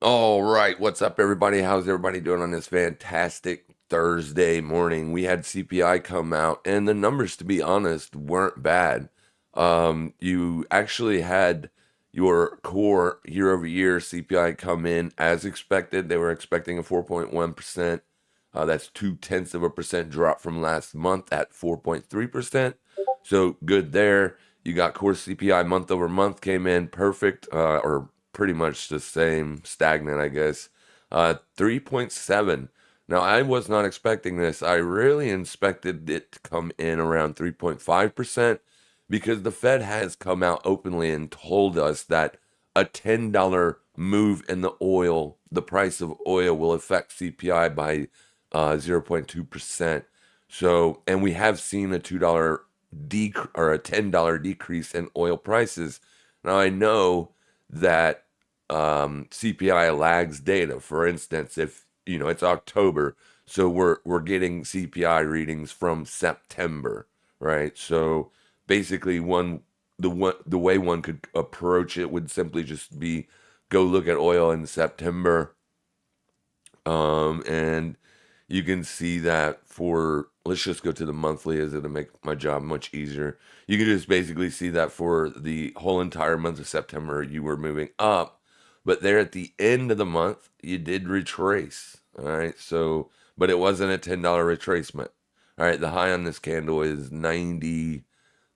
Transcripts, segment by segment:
All right, what's up, everybody? How's everybody doing on this fantastic Thursday morning? We had CPI come out, and the numbers, to be honest, weren't bad. You actually had your core year over year CPI come in as expected. They were expecting a 4.1%. That's 0.2% drop from last month at 4.3%. So good there. You got core CPI month over month came in perfect, or pretty much the same, stagnant, I guess. 3.7. Now, I was not expecting this. I really expected it to come in around 3.5% because the Fed has come out openly and told us that a $10 move in the price of oil will affect CPI by 0.2%. So, and we have seen a $2 or a $10 decrease in oil prices. Now, I know that CPI lags data. For instance, if it's October, so we're getting CPI readings from September, right? So basically, the way one could approach it would simply just be go look at oil in September, and you can see that for, let's just go to the monthly as it'll make my job much easier. You can just basically see that for the whole entire month of September, you were moving up, but there at the end of the month, you did retrace. All right. So, but it wasn't a $10 retracement. All right. The high on this candle is 93.96,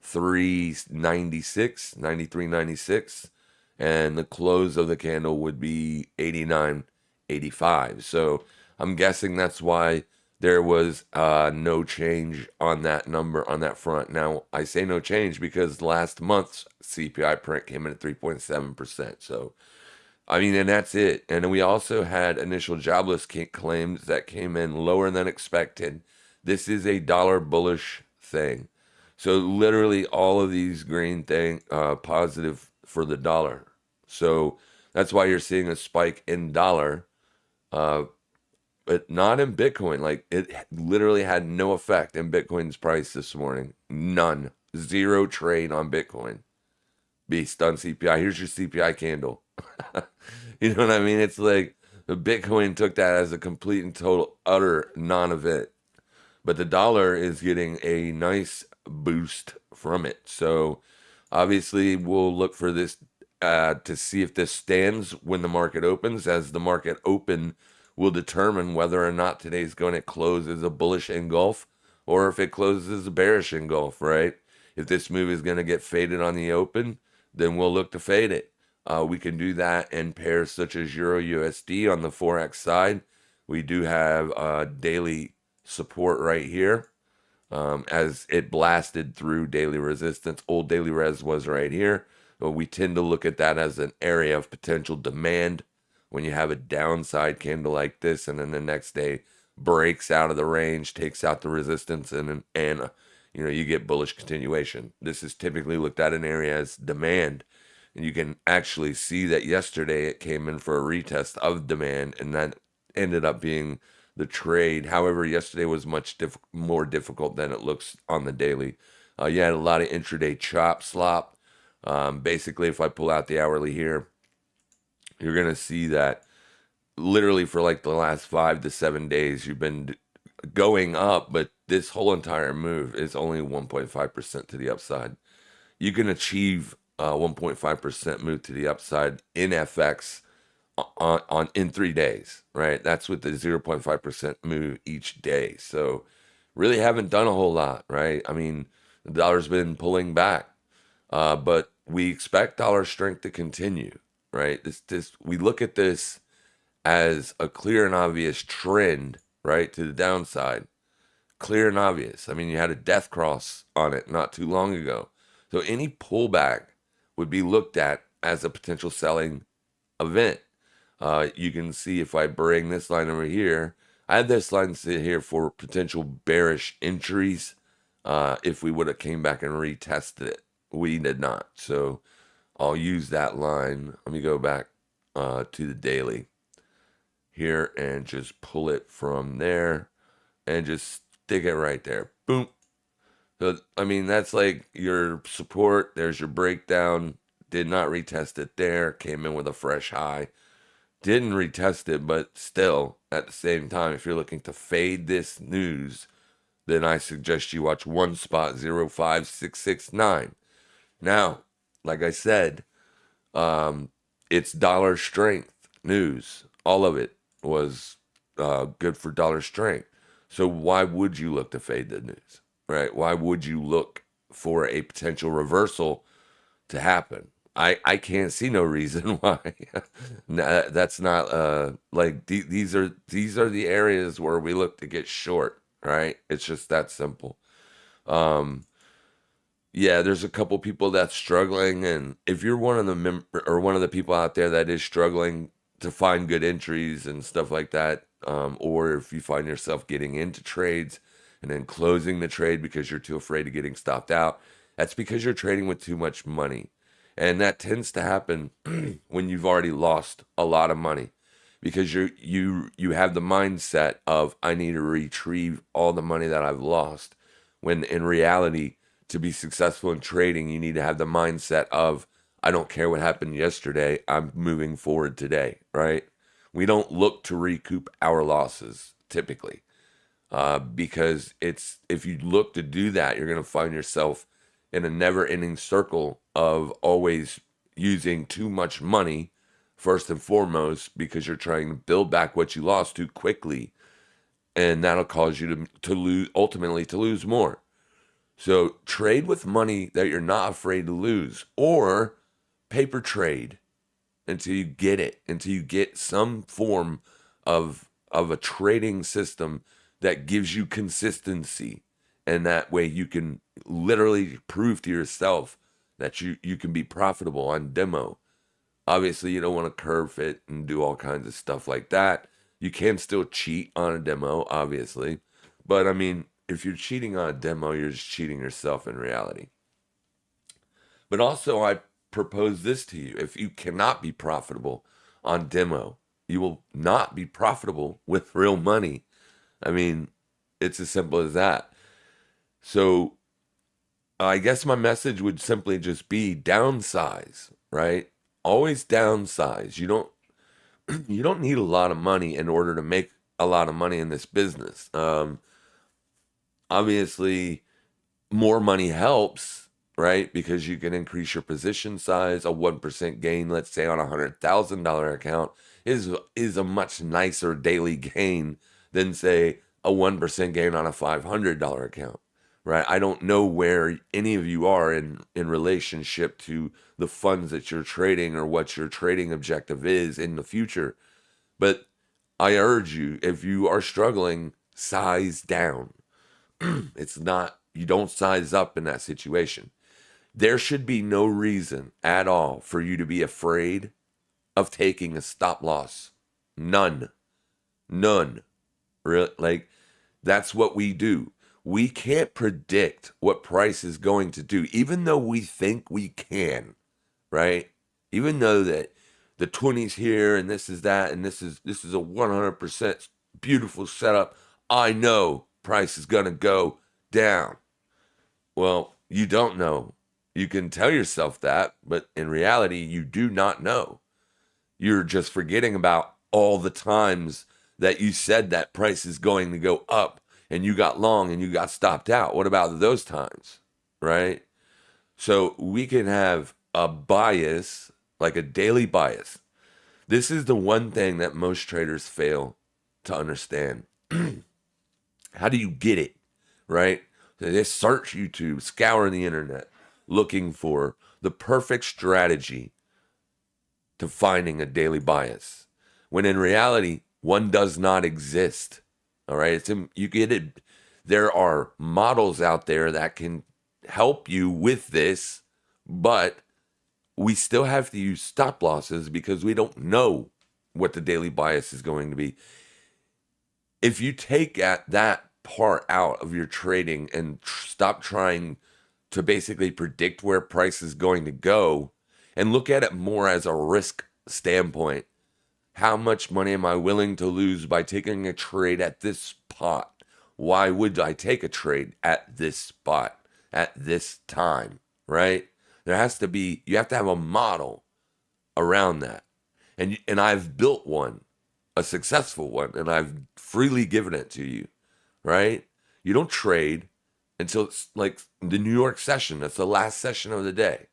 93.96, and the close of the candle would be 89.85. So I'm guessing that's why there was no change on that number on that front. Now, I say no change because last month's CPI print came in at 3.7%. So, I mean, and that's it. And we also had initial jobless claims that came in lower than expected. This is a dollar bullish thing. So literally all of these green thing positive for the dollar. So that's why you're seeing a spike in dollar, uh, but not in Bitcoin. Like it literally had no effect in Bitcoin's price this morning. None. Zero trade on Bitcoin based on CPI. Here's your CPI candle. You know what I mean? It's like the Bitcoin took that as a complete and total utter non-event. But the dollar is getting a nice boost from it. So obviously, we'll look for this to see if this stands when the market opens. As the market open will determine whether or not today's going to close as a bullish engulf or if it closes as a bearish engulf, right? If this move is going to get faded on the open, then we'll look to fade it. We can do that in pairs such as Euro USD on the Forex side. We do have daily support right here, as it blasted through daily resistance. Old daily res was right here, but we tend to look at that as an area of potential demand when you have a downside candle like this, and then the next day breaks out of the range, takes out the resistance, and you get bullish continuation. This is typically looked at an area as demand, and you can actually see that yesterday it came in for a retest of demand, and that ended up being the trade. However, yesterday was much more difficult than it looks on the daily. You had a lot of intraday chop slop. Basically, if I pull out the hourly here, you're going to see that literally for like the last 5 to 7 days, you've been going up, but this whole entire move is only 1.5% to the upside. You can achieve 1.5% move to the upside in FX on in 3 days, right? That's with the 0.5% move each day. So really haven't done a whole lot, right? I mean, the dollar's been pulling back, but we expect dollar strength to continue, right? This we look at this as a clear and obvious trend, right, to the downside. Clear and obvious. I mean, you had a death cross on it not too long ago. So any pullback would be looked at as a potential selling event. You can see if I bring this line over here, I had this line sit here for potential bearish entries. If we would have came back and retested it, we did not. So I'll use that line. Let me go back to the daily here and just pull it from there and just stick it right there. Boom. So, I mean, that's like your support. There's your breakdown. Did not retest it there. Came in with a fresh high. Didn't retest it, but still, at the same time, if you're looking to fade this news, then I suggest you watch one spot 05669. Now, like I said, it's dollar strength news. All of it was good for dollar strength. So why would you look to fade the news, right? Why would you look for a potential reversal to happen? I can't see no reason why. That's not like these are the areas where we look to get short, right? It's just that simple. Um, yeah, there's a couple people that's struggling, and if you're one of the or one of the people out there that is struggling to find good entries and stuff like that, or if you find yourself getting into trades and then closing the trade because you're too afraid of getting stopped out, that's because you're trading with too much money, and that tends to happen when you've already lost a lot of money because you have the mindset of I need to retrieve all the money that I've lost, when in reality, to be successful in trading, you need to have the mindset of, I don't care what happened yesterday, I'm moving forward today, right? We don't look to recoup our losses typically, because if you look to do that, you're going to find yourself in a never-ending circle of always using too much money, first and foremost, because you're trying to build back what you lost too quickly, and that'll cause you to lose, ultimately to lose more. So trade with money that you're not afraid to lose, or paper trade until you get it, until you get some form of a trading system that gives you consistency. And that way you can literally prove to yourself that you can be profitable on demo. Obviously, you don't want to curve fit and do all kinds of stuff like that. You can still cheat on a demo, obviously. But I mean, if you're cheating on a demo, you're just cheating yourself in reality. But also, I propose this to you. If you cannot be profitable on demo, you will not be profitable with real money. I mean, it's as simple as that. So I guess my message would simply just be downsize, right? Always downsize. You don't need a lot of money in order to make a lot of money in this business. Obviously, more money helps, right? Because you can increase your position size. A 1% gain, let's say on a $100,000 account, is a much nicer daily gain than, say, a 1% gain on a $500 account, right? I don't know where any of you are in relationship to the funds that you're trading or what your trading objective is in the future. But I urge you, if you are struggling, size down. It's not, you don't size up in that situation. There should be no reason at all for you to be afraid of taking a stop loss. None. None. Really, like, that's what we do. We can't predict what price is going to do, even though we think we can, right? Even though that the 20's here and this is that and this is a 100% beautiful setup. I know price is going to go down. Well, you don't know. You can tell yourself that, but in reality, you do not know. You're just forgetting about all the times that you said that price is going to go up and you got long and you got stopped out. What about those times, right? So we can have a bias, like a daily bias. This is the one thing that most traders fail to understand. How do you get it, right? They search YouTube, scour the internet, looking for the perfect strategy to finding a daily bias, when in reality, one does not exist. All right, you get it. There are models out there that can help you with this, but we still have to use stop losses because we don't know what the daily bias is going to be. If you take that part out of your trading and stop trying to basically predict where price is going to go and look at it more as a risk standpoint, how much money am I willing to lose by taking a trade at this spot? Why would I take a trade at this spot at this time, right? You have to have a model around that. And I've built one, a successful one, and I've freely given it to you, right? You don't trade until it's like the New York session. That's the last session of the day,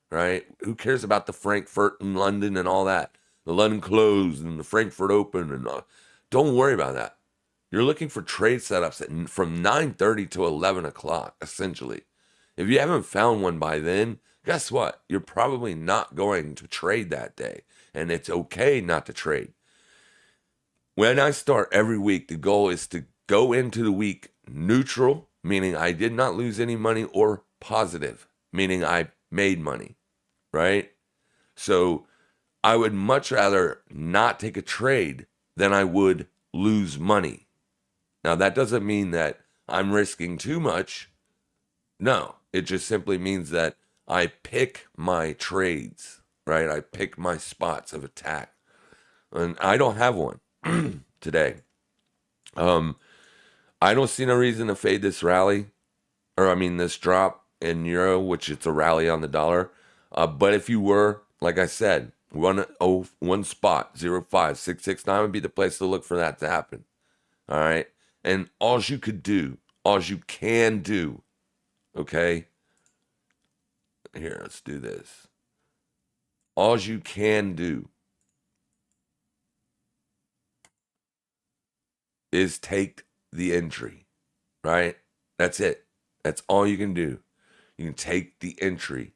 right? Who cares about the Frankfurt and London and all that? The London closed and the Frankfurt open and all. Don't worry about that. You're looking for trade setups from 9:30 to 11 o'clock, essentially. If you haven't found one by then, guess what? You're probably not going to trade that day. And it's okay not to trade. When I start every week, the goal is to go into the week neutral, meaning I did not lose any money, or positive, meaning I made money, right? So I would much rather not take a trade than I would lose money. Now, that doesn't mean that I'm risking too much. No, it just simply means that I pick my trades, right? I pick my spots of attack. And I don't have one today. I don't see no reason to fade this rally, or I mean this drop in euro, which it's a rally on the dollar. But if you were, like I said, one spot, 05669 would be the place to look for that to happen. All right. And all you can do, okay? Here, let's do this. All you can do is take the entry, right? That's it. That's all you can do. You can take the entry.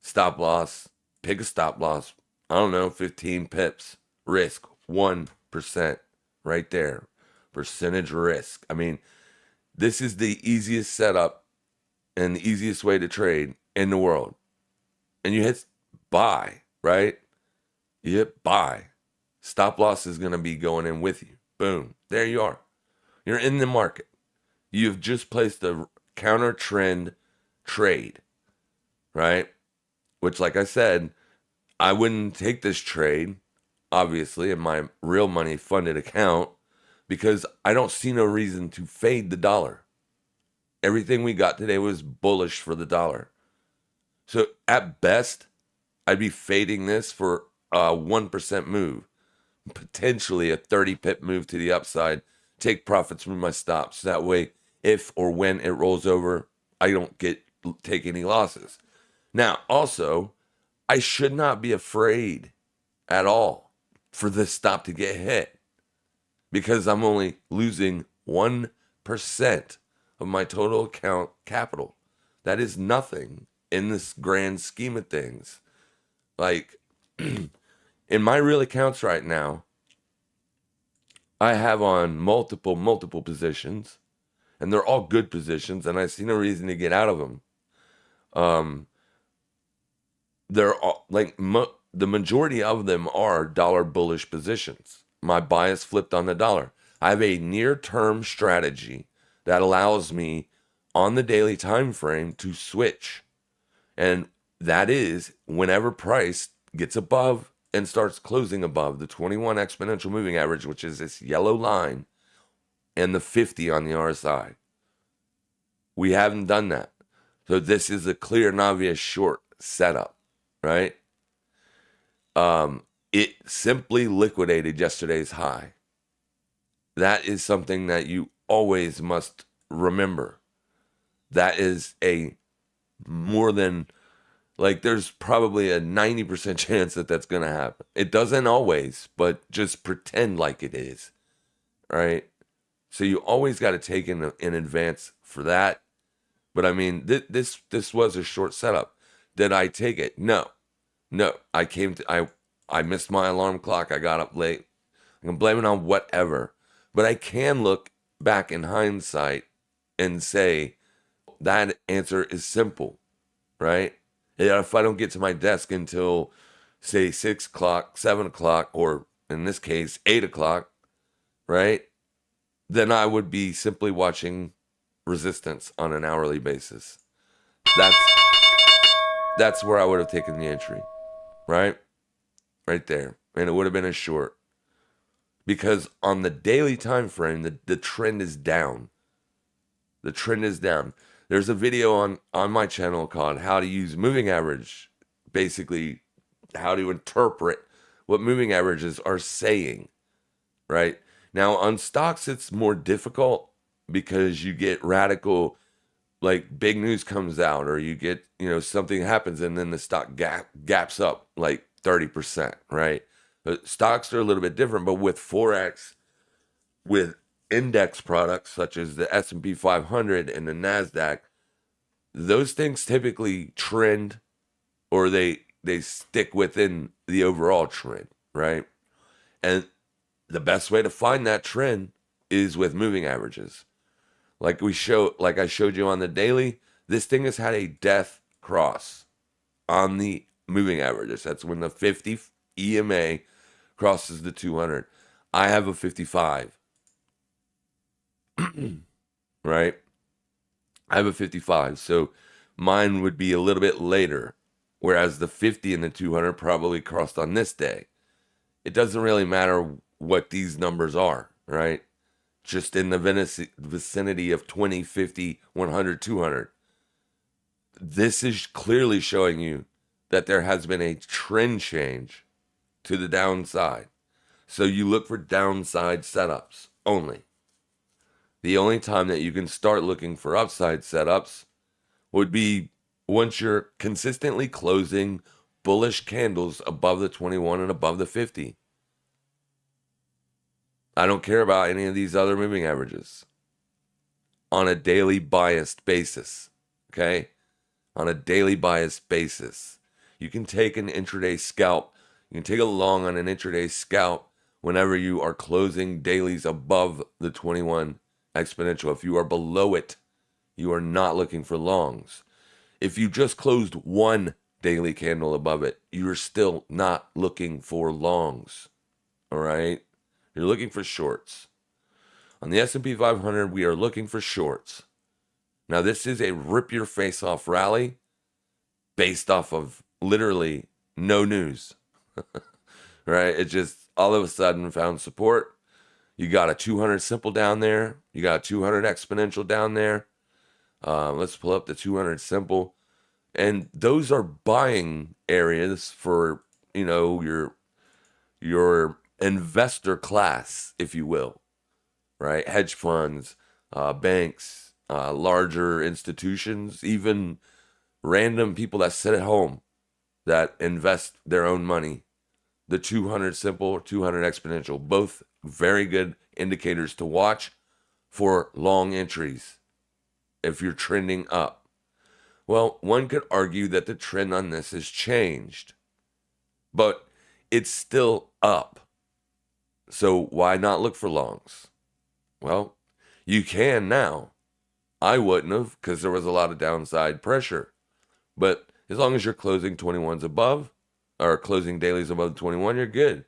Stop loss, pick a stop loss. I don't know, 15 pips. Risk 1% right there. Percentage risk. I mean, this is the easiest setup and the easiest way to trade in the world. And you hit buy, right? You hit buy. Stop loss is going to be going in with you. Boom. There you are. You're in the market. You've just placed a counter trend trade, right? Which, like I said, I wouldn't take this trade, obviously, in my real money funded account, because I don't see no reason to fade the dollar. Everything we got today was bullish for the dollar. So at best, I'd be fading this for a 1% move, potentially a 30 pip move to the upside, take profits from my stops. That way, if or when it rolls over, I don't take any losses. Now, also, I should not be afraid at all for this stop to get hit, because I'm only losing 1% of my total account capital. That is nothing in this grand scheme of things. Like, in my real accounts right now, I have on multiple positions, and they're all good positions, and I see no reason to get out of them. They're all, like, the majority of them are dollar bullish positions. My bias flipped on the dollar. I have a near-term strategy that allows me on the daily time frame to switch. And that is whenever price gets above and starts closing above the 21 exponential moving average, which is this yellow line, and the 50 on the RSI. We haven't done that. So this is a clear and obvious short setup, right? It simply liquidated yesterday's high. That is something that you always must remember. That is a more than, like, there's probably a 90% chance that that's going to happen. It doesn't always, but just pretend like it is, right? So you always got to take in advance for that. But I mean, this was a short setup. Did I take it? No. I missed my alarm clock. I got up late. I can blame it on whatever. But I can look back in hindsight and say that answer is simple, right? If I don't get to my desk until, say, 6 o'clock, 7 o'clock, or in this case, 8 o'clock, right? Then I would be simply watching resistance on an hourly basis. That's where I would have taken the entry, right? Right there. And it would have been a short. Because on the daily time frame, the trend is down. The trend is down. There's a video on my channel called How to Use Moving Average, basically how to interpret what moving averages are saying, right? Now on stocks, it's more difficult because you get radical, like big news comes out, or you get, something happens and then the stock gaps up like 30%, right? But stocks are a little bit different. But with Forex, with index products such as the S&P 500 and the NASDAQ, those things typically trend, or they stick within the overall trend, right? And the best way to find that trend is with moving averages. Like I showed you on the daily, this thing has had a death cross on the moving averages. That's when the 50 EMA crosses the 200. I have a 55, right? I have a 55, so mine would be a little bit later, whereas the 50 and the 200 probably crossed on this day. It doesn't really matter what these numbers are, right? Just in the vicinity of 20, 50, 100, 200. This is clearly showing you that there has been a trend change to the downside. So you look for downside setups only. The only time that you can start looking for upside setups would be once you're consistently closing bullish candles above the 21 and above the 50. I don't care about any of these other moving averages on a daily biased basis, okay? On a daily biased basis. You can take an intraday scalp. You can take a long on an intraday scalp whenever you are closing dailies above the 21 exponential. If you are below it, you are not looking for longs. If you just closed one daily candle above it, you're still not looking for longs, all right? You're looking for shorts. On the S&P 500, we are looking for shorts. Now, this is a rip your face off rally based off of literally no news, right? It just all of a sudden found support. You got a 200 simple down there. You got a 200 exponential down there. Let's pull up the 200 simple. And those are buying areas for, your investor class, if you will, right? Hedge funds, banks, larger institutions, even random people that sit at home that invest their own money. The 200 simple, 200 exponential, both very good indicators to watch for long entries if you're trending up. Well, one could argue that the trend on this has changed, but it's still up. So why not look for longs? Well, you can now. I wouldn't have, because there was a lot of downside pressure. But as long as you're closing 21s above, or closing dailies above 21, you're good.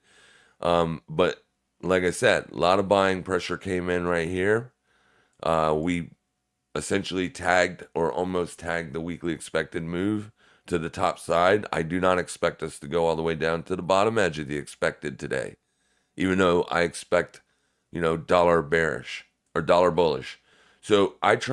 But like I said, a lot of buying pressure came in right here. We essentially tagged or almost tagged the weekly expected move to the top side. I do not expect us to go all the way down to the bottom edge of the expected today, even though I expect, dollar bearish or dollar bullish. So I tried